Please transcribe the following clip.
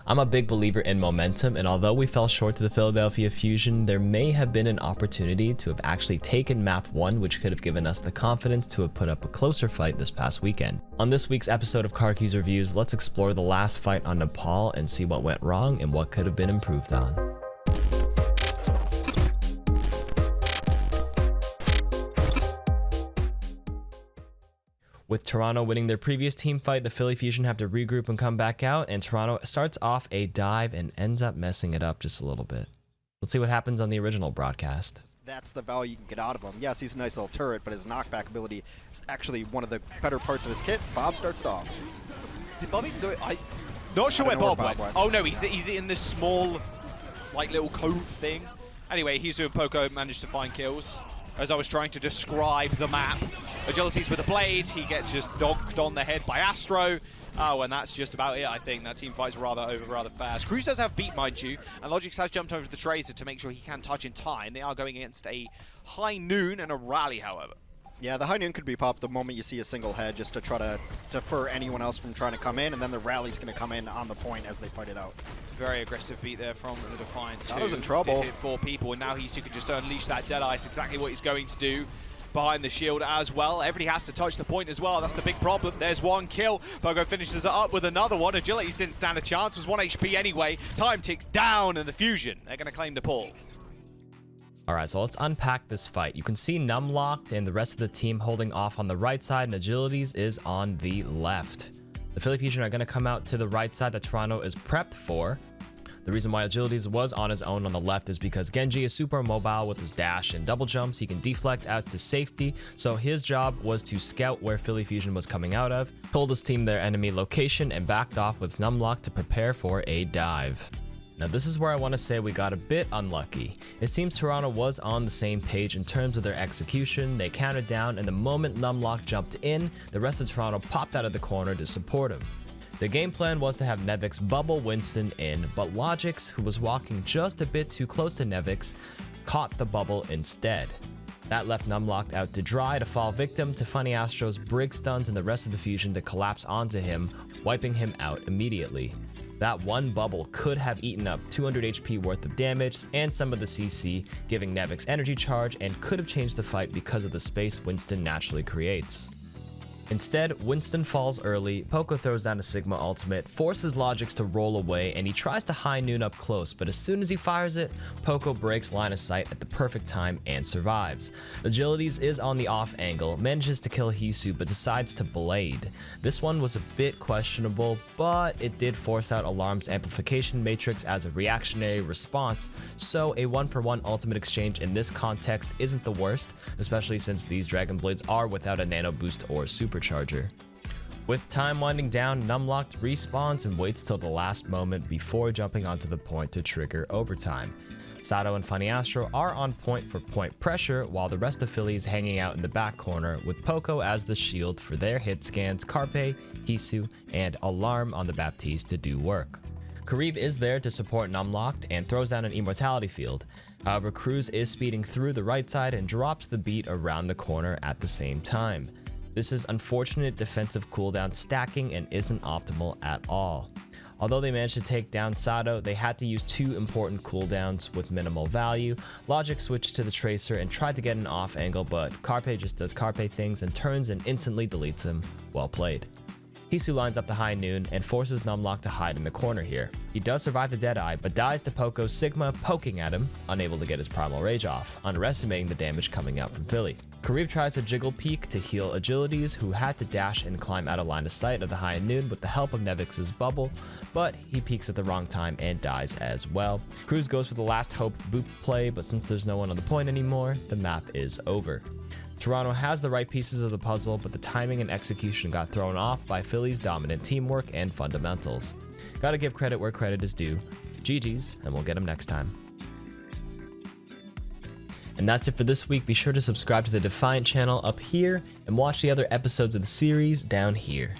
I'm a big believer in momentum, and although we fell short to the Philadelphia Fusion, there may have been an opportunity to have actually taken map 1, which could have given us the confidence to have put up a closer fight this past weekend. On this week's episode of KARQ'S Reviews, let's explore the last fight on Nepal and see what went wrong and what could have been improved on. With Toronto winning their previous team fight, the Philly Fusion have to regroup and come back out, and Toronto starts off a dive and ends up messing it up just a little bit. Let's see what happens on the original broadcast. That's the value you can get out of him. Yes, he's a nice little turret, but his knockback ability is actually one of the better parts of his kit. Bob starts it off. Did Bob even go? Not sure where Bob went. Oh no, he's in this small, like, little cove thing. Anyway, Hisu and Poco managed to find kills. As I was trying to describe the map, Agility's with a blade, he gets just donked on the head by Astro. Oh, and that's just about it, I think. That team fight's over rather fast. Cruz does have beat, mind you, and Logix has jumped over the Tracer to make sure he can touch in time. They are going against a high noon and a rally, however. Yeah, the high noon could be popped the moment you see a single head, just to try to defer anyone else from trying to come in, and then the rally's going to come in on the point as they fight it out. Very aggressive beat there from the Defiant. That was in trouble. Did hit 4 people, and now Hisu can just unleash that Dead Ice, exactly what he's going to do. Behind the shield as well. Everybody has to touch the point as well. That's the big problem. There's one kill. Pogo finishes it up with another one. Agilities didn't stand a chance. Was 1 HP anyway. Time ticks down, and the Fusion, they're going to claim Nepal. Alright, so let's unpack this fight. You can see Numlocked and the rest of the team holding off on the right side, and Agilities is on the left. The Philly Fusion are going to come out to the right side that Toronto is prepped for. The reason why Agilities was on his own on the left is because Genji is super mobile with his dash and double jumps. He can deflect out to safety, so his job was to scout where Philly Fusion was coming out of, told his team their enemy location, and backed off with Numlock to prepare for a dive. Now this is where I want to say we got a bit unlucky. It seems Toronto was on the same page in terms of their execution. They counted down, and the moment Numlock jumped in, the rest of Toronto popped out of the corner to support him. The game plan was to have Nevix bubble Winston in, but Logix, who was walking just a bit too close to Nevix, caught the bubble instead. That left Numlocked out to dry to fall victim to Funny Astro's Brig stuns and the rest of the Fusion to collapse onto him, wiping him out immediately. That one bubble could have eaten up 200 HP worth of damage and some of the CC, giving Nevix energy charge, and could have changed the fight because of the space Winston naturally creates. Instead, Winston falls early, Poco throws down a Sigma ultimate, forces Logix to roll away, and he tries to high noon up close, but as soon as he fires it, Poco breaks line of sight at the perfect time and survives. Agilities is on the off angle, manages to kill Hisu, but decides to blade. This one was a bit questionable, but it did force out Alarm's amplification matrix as a reactionary response, so a 1-for-1 ultimate exchange in this context isn't the worst, especially since these Dragon Blades are without a nano boost or supercharger. With time winding down, Numlocked respawns and waits till the last moment before jumping onto the point to trigger overtime. Sato and Funny Astro are on point for point pressure, while the rest of Philly is hanging out in the back corner with Poco as the shield for their hit scans, Carpe, Hisu, and Alarm on the Baptiste to do work. Kariv is there to support Numlocked and throws down an immortality field. However, Cruz is speeding through the right side and drops the beat around the corner at the same time. This is unfortunate defensive cooldown stacking and isn't optimal at all. Although they managed to take down Sato, they had to use 2 important cooldowns with minimal value. Logix switched to the Tracer and tried to get an off angle, but Carpe just does Carpe things and turns and instantly deletes him. Well played. Hisu lines up the high noon and forces Numlock to hide in the corner here. He does survive the Deadeye, but dies to Poco's Sigma poking at him, unable to get his Primal Rage off, underestimating the damage coming out from Philly. Kariv tries a jiggle peek to heal Agilities, who had to dash and climb out of line of sight of the high noon with the help of Nevix's bubble, but he peeks at the wrong time and dies as well. Cruz goes for the last hope boop play, but since there's no one on the point anymore, the map is over. Toronto has the right pieces of the puzzle, but the timing and execution got thrown off by Philly's dominant teamwork and fundamentals. Gotta give credit where credit is due. GG's, and we'll get them next time. And that's it for this week. Be sure to subscribe to the Defiant channel up here and watch the other episodes of the series down here.